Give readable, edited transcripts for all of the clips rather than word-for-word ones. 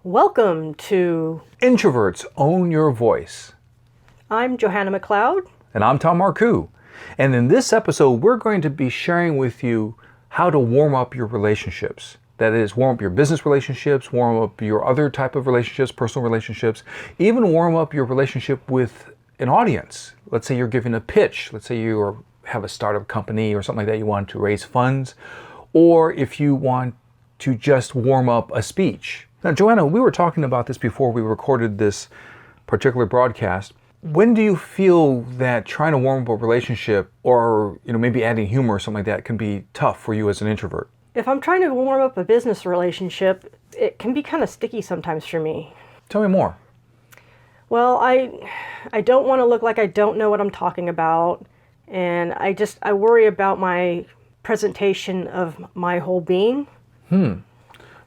Welcome to Introverts, Own Your Voice. I'm Johanna McLeod. And I'm Tom Marcoux. And in this episode, we're going to be sharing with you how to warm up your relationships. That is, warm up your business relationships, warm up your other type of relationships, personal relationships, even warm up your relationship with an audience. Let's say you're giving a pitch. Let's say you have a startup company or something like that. You want to raise funds. Or if you want to just warm up a speech. Now, Johanna, we were talking about this before we recorded this particular broadcast. When do you feel that trying to warm up a relationship or maybe adding humor or something like that can be tough for you as an introvert? If I'm trying to warm up a business relationship, it can be kind of sticky sometimes for me. Tell me more. Well, I don't want to look like I don't know what I'm talking about, and I worry about my presentation of my whole being.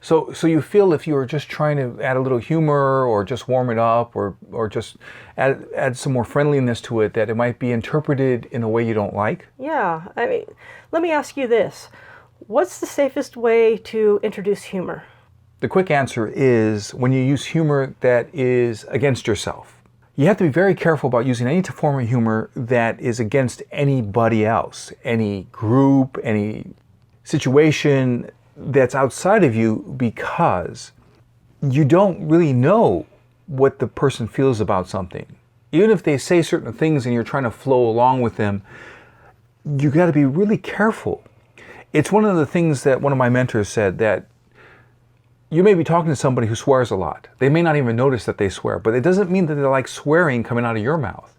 So you feel if you were just trying to add a little humor or just warm it up or just add some more friendliness to it, that it might be interpreted in a way you don't like? Yeah, let me ask you this. What's the safest way to introduce humor? The quick answer is when you use humor that is against yourself. You have to be very careful about using any form of humor that is against anybody else, any group, any situation that's outside of you, because you don't really know what the person feels about something. Even if they say certain things and you're trying to flow along with them, you got to be really careful. It's one of the things that one of my mentors said, that you may be talking to somebody who swears a lot. They may not even notice that they swear, but it doesn't mean that they like swearing coming out of your mouth.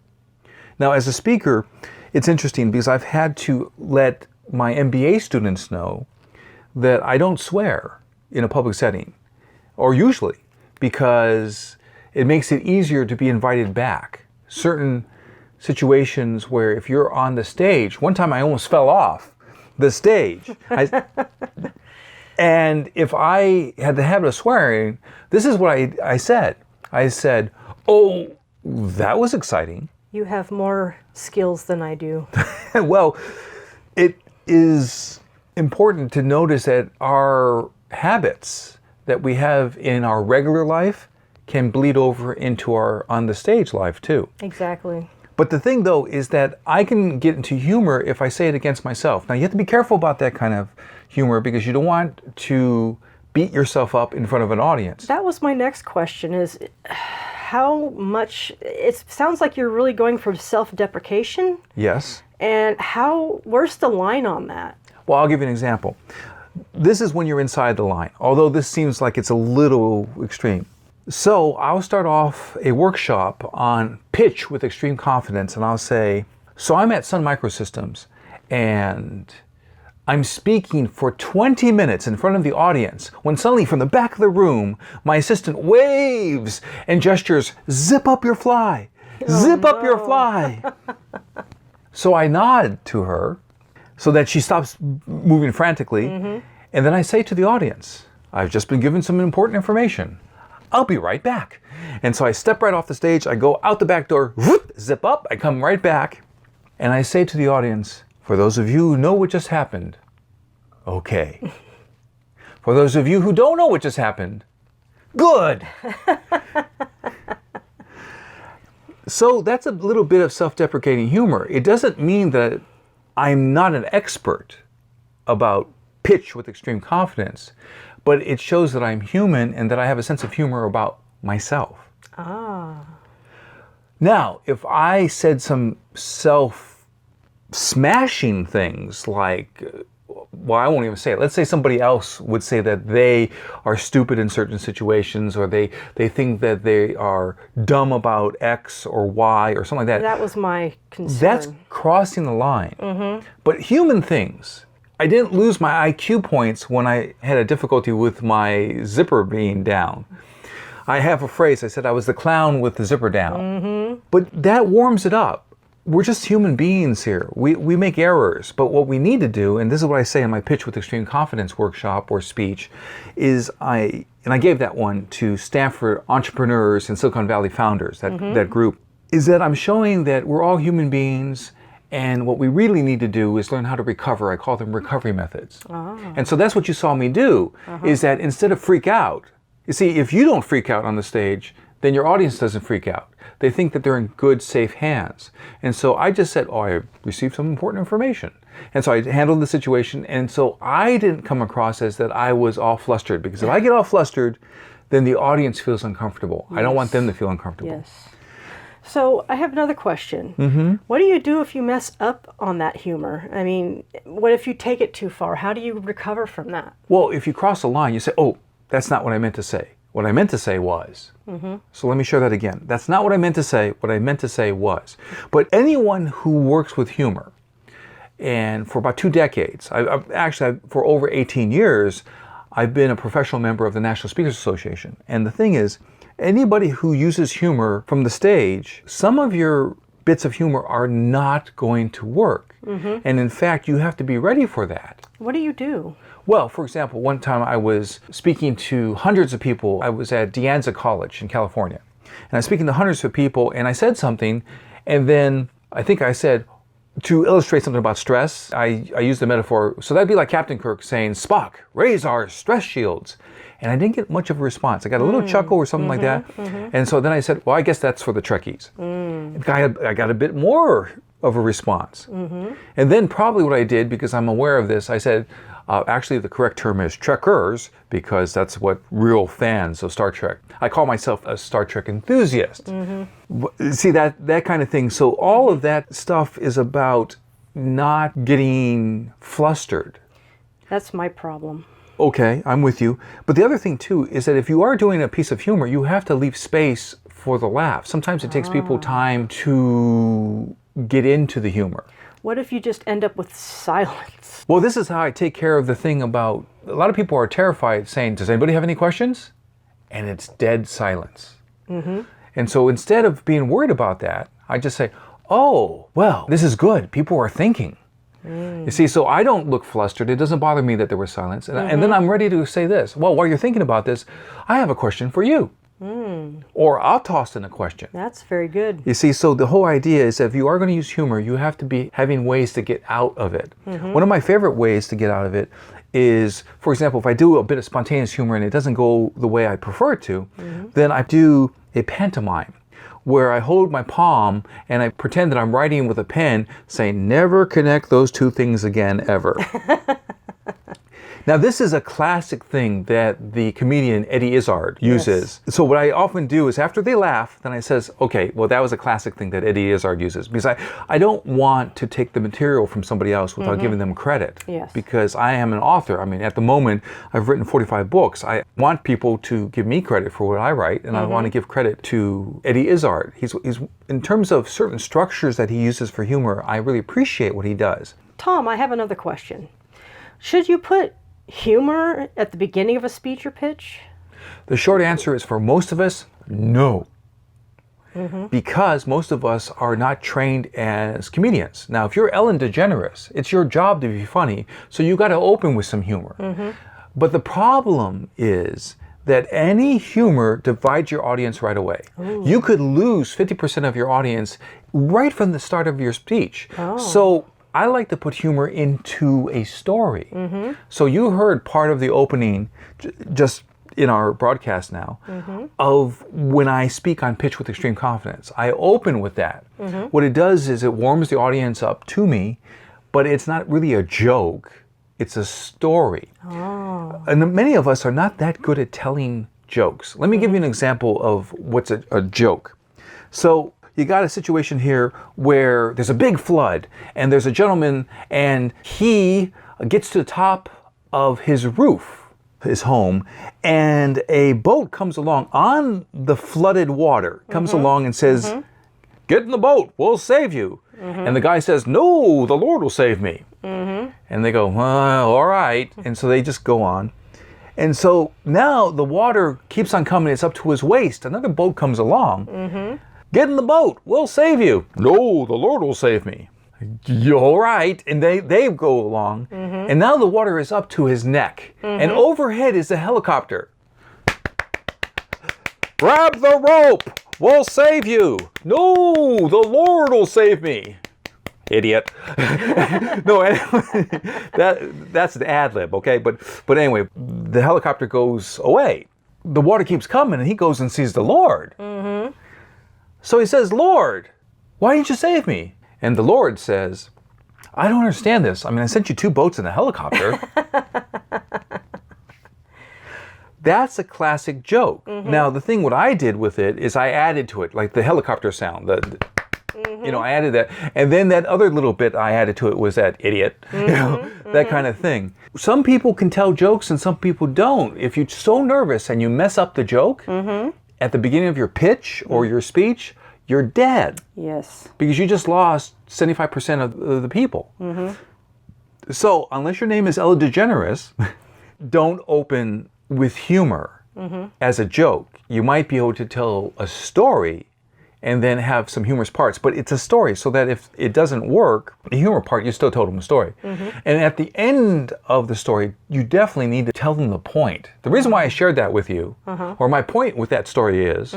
Now, as a speaker, it's interesting because I've had to let my MBA students know that I don't swear in a public setting, or usually, because it makes it easier to be invited back. Certain situations where if you're on the stage, one time I almost fell off the stage. And if I had the habit of swearing, this is what I said. I said, "Oh, that was exciting." You have more skills than I do. Well, it is important to notice that our habits that we have in our regular life can bleed over into our on the stage life too. Exactly. But the thing though is that I can get into humor if I say it against myself. Now you have to be careful about that kind of humor because you don't want to beat yourself up in front of an audience. That was my next question, is how much, it sounds like you're really going for self-deprecation. Yes. And where's the line on that? Well, I'll give you an example. This is when you're inside the line, although this seems like it's a little extreme. So I'll start off a workshop on pitch with extreme confidence, and I'll say, so I'm at Sun Microsystems, and I'm speaking for 20 minutes in front of the audience, when suddenly from the back of the room, my assistant waves and gestures, zip up your fly, zip up your fly. So I nod to her, so that she stops moving frantically. And then I say to the audience, I've just been given some important information. I'll be right back. And so I step right off the stage, I go out the back door, whoop, zip up, I come right back. And I say to the audience, for those of you who know what just happened, okay. For those of you who don't know what just happened, good. So that's a little bit of self-deprecating humor. It doesn't mean that I'm not an expert about pitch with extreme confidence, but it shows that I'm human and that I have a sense of humor about myself. Now, if I said some self-smashing things like, well, I won't even say it. Let's say somebody else would say that they are stupid in certain situations, or they think that they are dumb about X or Y or something like that. That was my concern. That's crossing the line. But human things, I didn't lose my IQ points when I had a difficulty with my zipper being down. I have a phrase, I said I was the clown with the zipper down. But that warms it up. We're just human beings here. We make errors, but what we need to do, and this is what I say in my pitch with extreme confidence workshop or speech, is I gave that one to Stanford entrepreneurs and Silicon Valley founders, that group, is that I'm showing that we're all human beings, and what we really need to do is learn how to recover. I call them recovery methods. And so that's what you saw me do, is that instead of freak out, You see, if you don't freak out on the stage, then your audience doesn't freak out. They think that they're in good, safe hands. And so I just said, oh, I received some important information. And so I handled the situation. And so I didn't come across as that I was all flustered, because if I get all flustered, then the audience feels uncomfortable. Yes. I don't want them to feel uncomfortable. Yes. So I have another question. What do you do if you mess up on that humor? I mean, what if you take it too far? How do you recover from that? Well, if you cross the line, you say, oh, that's not what I meant to say. What I meant to say was. So let me share that again. That's not what I meant to say. What I meant to say was. But anyone who works with humor, and for about 2 decades, for over 18 years, I've been a professional member of the National Speakers Association. And the thing is, anybody who uses humor from the stage, some of your bits of humor are not going to work. And in fact, you have to be ready for that. What do you do? Well, for example, one time I was speaking to hundreds of people. I was at De Anza College in California. And I was speaking to hundreds of people, and I said something, and then I think I said, to illustrate something about stress, I used the metaphor, so that'd be like Captain Kirk saying, Spock, raise our stress shields. And I didn't get much of a response. I got a little chuckle or something like that. And so then I said, well, I guess that's for the Trekkies. I got a bit more of a response. And then probably what I did, because I'm aware of this, I said, actually the correct term is Trekkers, because that's what real fans of Star Trek. I call myself a Star Trek enthusiast. See, that kind of thing. So all of that stuff is about not getting flustered. That's my problem. Okay, I'm with you. But the other thing too is that if you are doing a piece of humor, you have to leave space for the laugh. Sometimes it takes people time to get into the humor. What if you just end up with silence? Well, this is how I take care of the thing about, a lot of people are terrified saying, does anybody have any questions? And it's dead silence. And so instead of being worried about that, I just say, oh, well, this is good. People are thinking. You see, so I don't look flustered. It doesn't bother me that there was silence. And then I'm ready to say this. Well, while you're thinking about this, I have a question for you. Or I'll toss in a question. That's very good. You see, so the whole idea is that if you are going to use humor, you have to be having ways to get out of it. One of my favorite ways to get out of it is, for example, if I do a bit of spontaneous humor and it doesn't go the way I prefer it to, then I do a pantomime where I hold my palm and I pretend that I'm writing with a pen saying, never connect those two things again, ever. Now, this is a classic thing that the comedian Eddie Izzard uses. Yes. So what I often do is after they laugh, then I says, okay, well, that was a classic thing that Eddie Izzard uses. Because I don't want to take the material from somebody else without giving them credit. Yes. Because I am an author. I mean, at the moment, I've written 45 books. I want people to give me credit for what I write, and I want to give credit to Eddie Izzard. He's in terms of certain structures that he uses for humor, I really appreciate what he does. Tom, I have another question. Should you put humor at the beginning of a speech or pitch? The short answer is for most of us, no. Because most of us are not trained as comedians. Now, if you're Ellen DeGeneres, it's your job to be funny, so you got to open with some humor. But the problem is that any humor divides your audience right away. You could lose 50% of your audience right from the start of your speech. So I like to put humor into a story. So you heard part of the opening just in our broadcast now of when I speak on Pitch with Extreme Confidence. I open with that. What it does is it warms the audience up to me, but it's not really a joke. It's a story. And many of us are not that good at telling jokes. Let me give you an example of what's a joke. So you got a situation here where there's a big flood and there's a gentleman and he gets to the top of his roof, his home, and a boat comes along on the flooded water, comes along and says, get in the boat, we'll save you. And the guy says, no, the Lord will save me. And they go, well, all right. And so they just go on. And so now the water keeps on coming, it's up to his waist. Another boat comes along. Get in the boat, we'll save you. No, the Lord will save me. All right. And they go along. And now the water is up to his neck. And overhead is a helicopter. Grab the rope, we'll save you. No, the Lord will save me. Idiot. No, anyway, that's an ad lib, okay? But anyway, the helicopter goes away. the water keeps coming, and he goes and sees the Lord. So he says, Lord, why didn't you save me? And the Lord says, I don't understand this. I mean, I sent you 2 boats and a helicopter. That's a classic joke. Now, the thing what I did with it is I added to it, like the helicopter sound. I added that. And then that other little bit I added to it was that idiot, that kind of thing. Some people can tell jokes and some people don't. If you're so nervous and you mess up the joke at the beginning of your pitch or your speech, you're dead. Yes. Because you just lost 75% of the people. So unless your name is Ella DeGeneres, don't open with humor as a joke. You might be able to tell a story and then have some humorous parts, but it's a story, so that if it doesn't work, the humor part, you still told them a story. And at the end of the story, you definitely need to tell them the point. The reason why I shared that with you, or my point with that story is,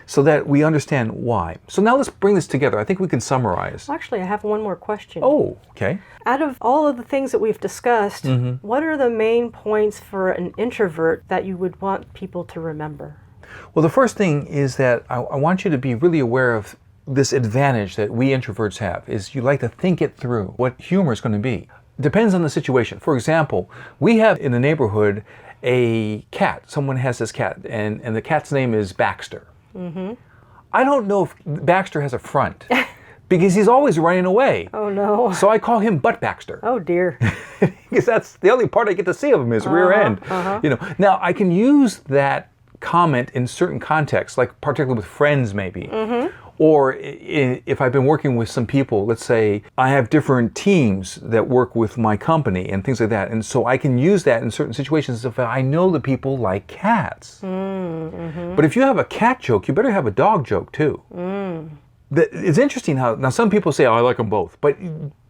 so that we understand why. So now let's bring this together. I think we can summarize. Actually, I have one more question. Oh, okay. Out of all of the things that we've discussed, what are the main points for an introvert that you would want people to remember? Well, the first thing is that I want you to be really aware of this advantage that we introverts have, is you like to think it through, what humor is going to be. Depends on the situation. For example, we have in the neighborhood a cat. Someone has this cat, and the cat's name is Baxter. I don't know if Baxter has a front, because he's always running away. Oh, no. So I call him Butt Baxter. Oh, dear. Because that's the only part I get to see of him, his rear end. Now, I can use that comment in certain contexts, like particularly with friends maybe. Or if I've been working with some people, let's say I have different teams that work with my company and things like that. And so I can use that in certain situations if I know that people like cats. But if you have a cat joke, you better have a dog joke too. It's interesting how, now some people say, oh, I like them both. But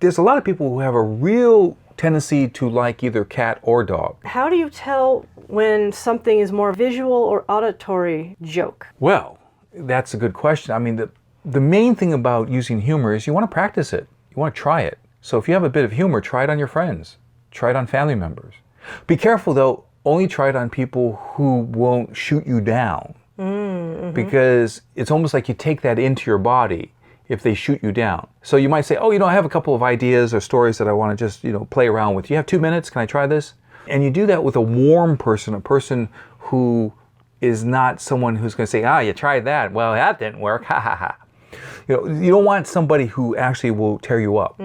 there's a lot of people who have a real tendency to like either cat or dog. How do you tell when something is more visual or auditory joke? Well, that's a good question. I mean, the main thing about using humor is you want to practice it. You want to try it. So if you have a bit of humor, try it on your friends. Try it on family members. Be careful though, only try it on people who won't shoot you down. Because it's almost like you take that into your body if they shoot you down. So you might say, oh, I have a couple of ideas or stories that I want to just, play around with. You have 2 minutes? Can I try this? And you do that with a warm person, a person who is not someone who's going to say, you tried that. Well, that didn't work. Ha ha ha. You don't want somebody who actually will tear you up.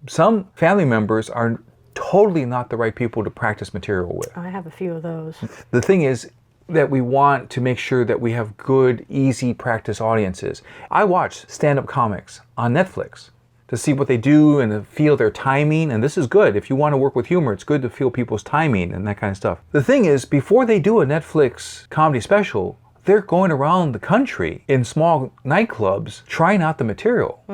Some family members are totally not the right people to practice material with. I have a few of those. The thing is that we want to make sure that we have good, easy practice audiences. I watch stand-up comics on Netflix to see what they do and to feel their timing. And this is good. If you want to work with humor, it's good to feel people's timing and that kind of stuff. The thing is, before they do a Netflix comedy special, they're going around the country in small nightclubs trying out the material.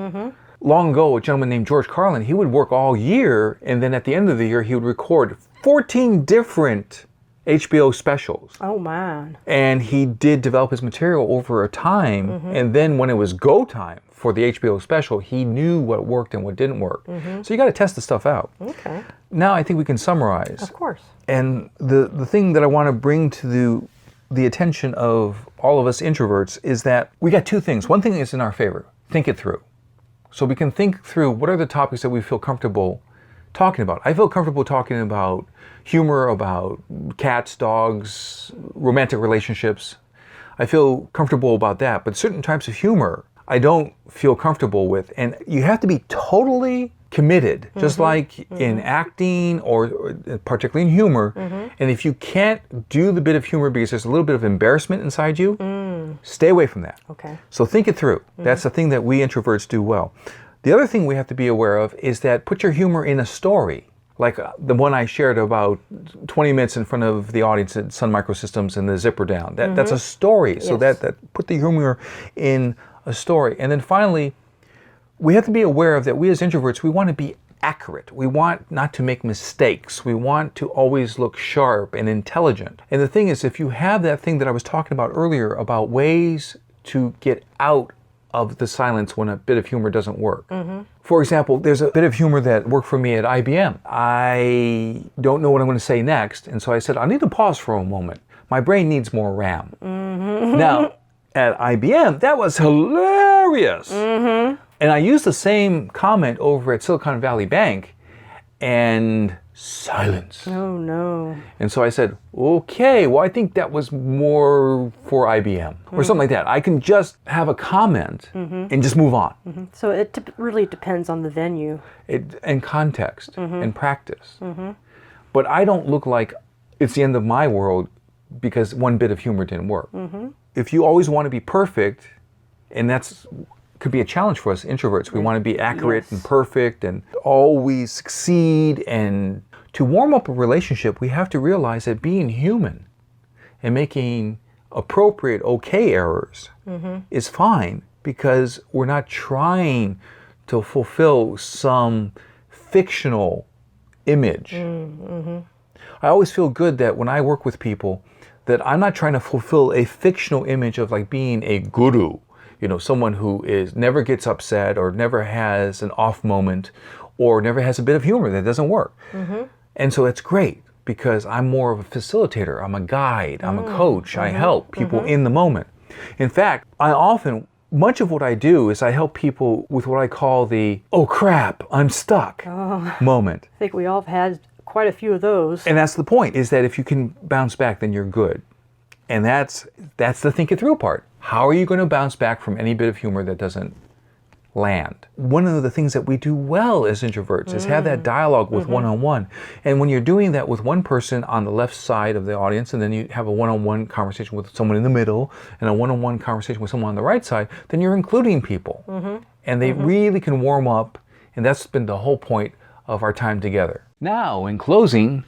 Long ago, a gentleman named George Carlin, he would work all year, and then at the end of the year, he would record 14 different HBO specials. Oh, man. And he did develop his material over a time, and then when it was go time for the HBO special, he knew what worked and what didn't work. So you got to test the stuff out. Okay. Now I think we can summarize. Of course. And the thing that I want to bring to the attention of all of us introverts is that we got 2 things. One thing is in our favor. Think it through. So we can think through what are the topics that we feel comfortable talking about. I feel comfortable talking about humor, about cats, dogs, romantic relationships. I feel comfortable about that. But certain types of humor I don't feel comfortable with. And you have to be totally committed, just like in acting or particularly in humor. And if you can't do the bit of humor because there's a little bit of embarrassment inside you, stay away from that. Okay. So think it through. That's the thing that we introverts do well. The other thing we have to be aware of is that put your humor in a story. Like the one I shared about 20 minutes in front of the audience at Sun Microsystems and the zipper down. That's a story. So that put the humor in a story. And then finally, we have to be aware of that we as introverts, we want to be accurate. We want not to make mistakes. We want to always look sharp and intelligent. And the thing is, if you have that thing that I was talking about earlier about ways to get out of the silence when a bit of humor doesn't work. For example, there's a bit of humor that worked for me at IBM. I don't know what I'm going to say next, and so I said, I need to pause for a moment. My brain needs more RAM. Now, at IBM, that was hilarious. And I used the same comment over at Silicon Valley Bank, and silence. Oh, no. And so I said, okay, well, I think that was more for IBM or something like that. I can just have a comment and just move on. So it really depends on the venue. And context and practice. But I don't look like it's the end of my world because one bit of humor didn't work. If you always want to be perfect, and that's could be a challenge for us introverts. We want to be accurate and perfect and always succeed. And to warm up a relationship, we have to realize that being human and making appropriate, okay errors is fine because we're not trying to fulfill some fictional image. I always feel good that when I work with people, that I'm not trying to fulfill a fictional image of like being a guru, you know, someone who never gets upset or never has an off moment or never has a bit of humor. That doesn't work. And so it's great because I'm more of a facilitator. I'm a guide. I'm a coach. I help people in the moment. In fact, much of what I do is I help people with what I call the, oh crap, I'm stuck moment. I think we all have had quite a few of those. And that's the point, is that if you can bounce back, then you're good. And that's the think it through part. How are you going to bounce back from any bit of humor that doesn't land? One of the things that we do well as introverts is have that dialogue with one-on-one. And when you're doing that with one person on the left side of the audience, and then you have a one-on-one conversation with someone in the middle, and a one-on-one conversation with someone on the right side, then you're including people. And they really can warm up, and that's been the whole point of our time together. Now, in closing,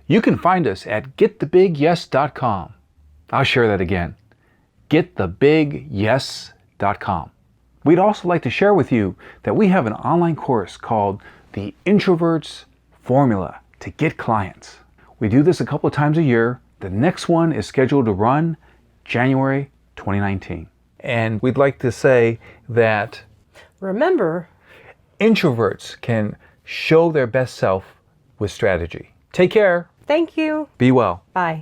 you can find us at getthebigyes.com. I'll share that again. getthebigyes.com. We'd also like to share with you that we have an online course called The Introverts Formula to Get Clients. We do this a couple of times a year. The next one is scheduled to run January 2019. And we'd like to say that remember, introverts can show their best self with strategy. Take care. Thank you. Be well. Bye.